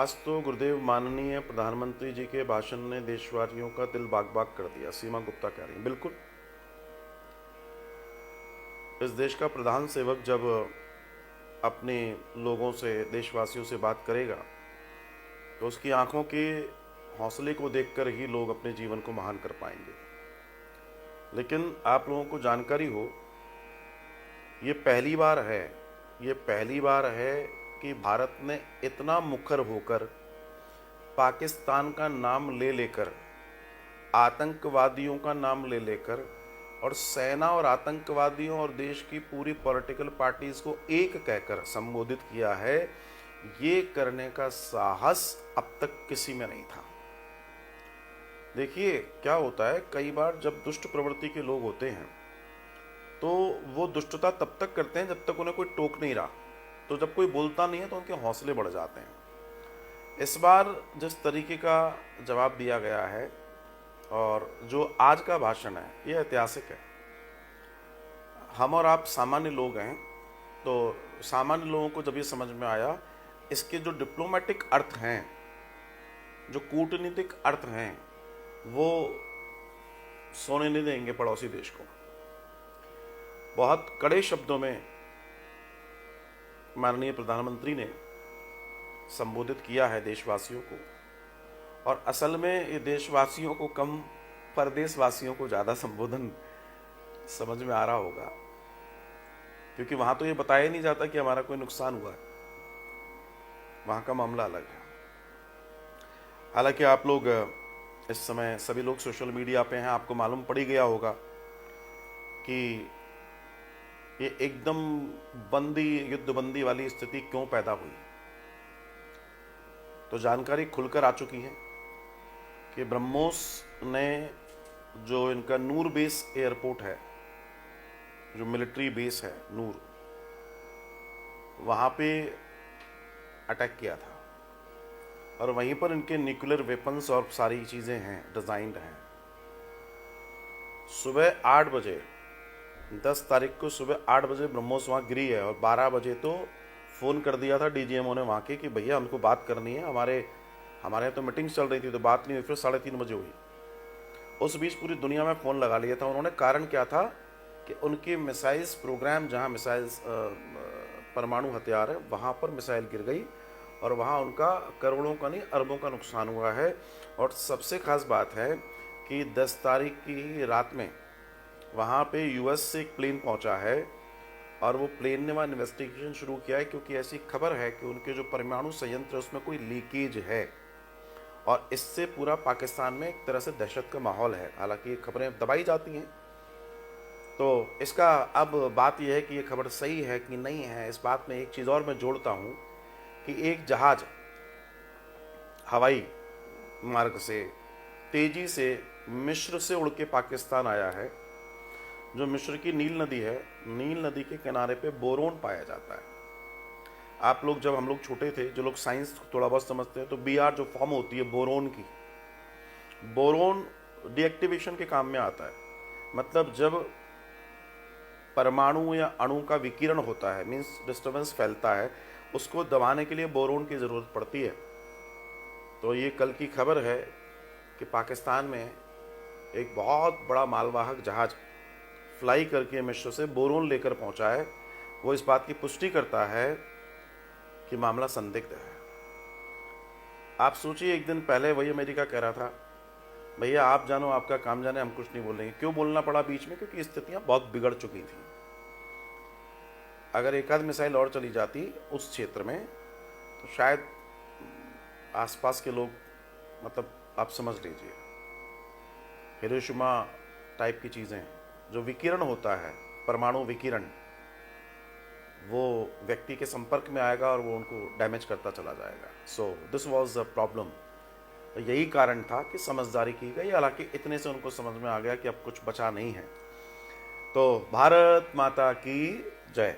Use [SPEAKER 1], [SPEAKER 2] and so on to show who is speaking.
[SPEAKER 1] आज तो गुरुदेव माननीय प्रधानमंत्री जी के भाषण ने देशवासियों का दिल बाग बाग कर दिया। सीमा गुप्ता कह रही हैं, बिल्कुल। इस देश का प्रधान सेवक जब अपने लोगों से, देशवासियों से बात करेगा तो उसकी आंखों के हौसले को देखकर ही लोग अपने जीवन को महान कर पाएंगे। लेकिन आप लोगों को जानकारी हो, ये पहली बार है कि भारत ने इतना मुखर होकर पाकिस्तान का नाम ले लेकर, आतंकवादियों का नाम ले लेकर और सेना और आतंकवादियों और देश की पूरी पॉलिटिकल पार्टीज को एक कहकर संबोधित किया है। ये करने का साहस अब तक किसी में नहीं था। देखिए क्या होता है, कई बार जब दुष्ट प्रवृत्ति के लोग होते हैं तो वो दुष्टता तब तक करते हैं जब तक उन्हें कोई टोक नहीं रहा। तो जब कोई बोलता नहीं है तो उनके हौसले बढ़ जाते हैं। इस बार जिस तरीके का जवाब दिया गया है और जो आज का भाषण है, ये ऐतिहासिक है। हम और आप सामान्य लोग हैं, तो सामान्य लोगों को जब ये समझ में आया, इसके जो डिप्लोमेटिक अर्थ हैं, जो कूटनीतिक अर्थ हैं, वो सोने नहीं देंगे पड़ोसी देश को। बहुत कड़े शब्दों में माननीय प्रधानमंत्री ने संबोधित किया है देशवासियों को। और असल में ये देशवासियों को कम, परदेशवासियों को ज़्यादा संबोधन समझ में आ रहा होगा, क्योंकि वहाँ तो ये बताया नहीं जाता कि हमारा कोई नुकसान हुआ है। वहाँ का मामला अलग है। हालांकि आप लोग इस समय सभी लोग सोशल मीडिया पे हैं, आपको मालूम पड़ ही गया होगा कि ये एकदम युद्धबंदी वाली स्थिति क्यों पैदा हुई। तो जानकारी खुलकर आ चुकी है कि ब्रह्मोस ने, जो इनका नूर बेस एयरपोर्ट है, जो मिलिट्री बेस है नूर, वहाँ पे अटैक किया था और वहीं पर इनके न्यूक्लियर वेपन्स और सारी चीज़ें हैं, डिज़ाइंड हैं। सुबह 8 बजे, 10 तारीख को सुबह 8 बजे ब्रह्मोस वहाँ गिरी है और 12 बजे तो फ़ोन कर दिया था डीजीएमओ ने वहाँ के कि भैया हमको बात करनी है, हमारे तो मीटिंग चल रही थी तो बात नहीं हुई। फिर 3:30 बजे हुई। उस बीच पूरी दुनिया में फ़ोन लगा लिया था उन्होंने। कारण क्या था कि उनके मिसाइल्स प्रोग्राम, जहाँ मिसाइल्स परमाणु हथियार है, वहाँ पर मिसाइल गिर गई और वहाँ उनका करोड़ों का नहीं, अरबों का नुकसान हुआ है। और सबसे खास बात है कि 10 तारीख की रात में वहाँ पे यूएस से एक प्लेन पहुँचा है और वो प्लेन ने वहाँ इन्वेस्टिगेशन शुरू किया है, क्योंकि ऐसी खबर है कि उनके जो परमाणु संयंत्र है उसमें कोई लीकेज है और इससे पूरा पाकिस्तान में एक तरह से दहशत का माहौल है। हालांकि ये खबरें दबाई जाती हैं। तो इसका अब बात यह है कि ये खबर सही है कि नहीं है। इस बात में एक चीज़ और मैं जोड़ता हूँ कि एक जहाज हवाई मार्ग से तेज़ी से मिस्र से उड़ के पाकिस्तान आया है। जो मिस्र की नील नदी है, नील नदी के किनारे पे बोरोन पाया जाता है। आप लोग, जब हम लोग छोटे थे, जो लोग साइंस थोड़ा बहुत समझते हैं, तो बीआर जो फॉर्म होती है बोरोन की, बोरोन डीएक्टिवेशन के काम में आता है। मतलब जब परमाणु या अणु का विकिरण होता है, मीन्स डिस्टर्बेंस फैलता है, उसको दबाने के लिए बोरोन की ज़रूरत पड़ती है। तो ये कल की खबर है कि पाकिस्तान में एक बहुत बड़ा मालवाहक जहाज फ्लाई करके मिस्र से बोरोन लेकर पहुंचा है। वो इस बात की पुष्टि करता है कि मामला संदिग्ध है। आप सोचिए, एक दिन पहले वही अमेरिका कह रहा था भैया आप जानो, आपका काम जाने, हम कुछ नहीं बोलेंगे। क्यों बोलना पड़ा बीच में? क्योंकि स्थितियां बहुत बिगड़ चुकी थी। अगर एक आध मिसाइल और चली जाती उस क्षेत्र में तो शायद आसपास के लोग, मतलब आप समझ लीजिए, हिरोशिमा टाइप की चीज़ें, जो विकिरण होता है, परमाणु विकिरण, वो व्यक्ति के संपर्क में आएगा और वो उनको डैमेज करता चला जाएगा। So this was the problem. यही कारण था कि समझदारी की गई। हालांकि इतने से उनको समझ में आ गया कि अब कुछ बचा नहीं है। तो भारत माता की जय।